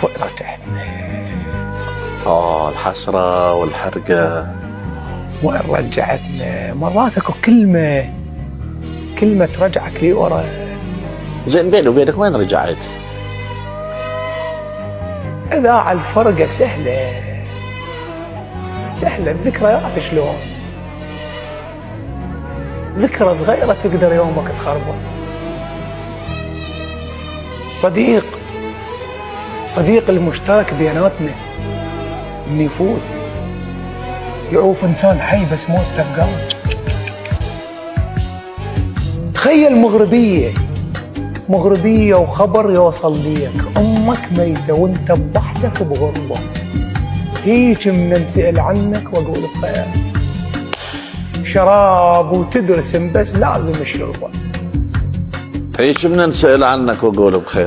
رجعتنا. الحسرة والحرقة. وين رجعتنا؟ مرات اكو كلمة ترجعك لي ورا. زين بيني وبينك وين رجعت؟ إذاعة الفرقة سهلة الذكريات. شلون؟ ذكرى صغيرة تقدر يومك تخربه. الصديق المشترك بيناتنا من يفوت يعوف إنسان حي بس موت تلقاه. تخيل مغربية وخبر يوصل ليك أمك ميتة وانت بوحدك بغربة. هيك من نسأل عنك وأقول بخير. شراب وتدرسم بس لازم الشربة. هيك من نسأل عنك وأقول بخير.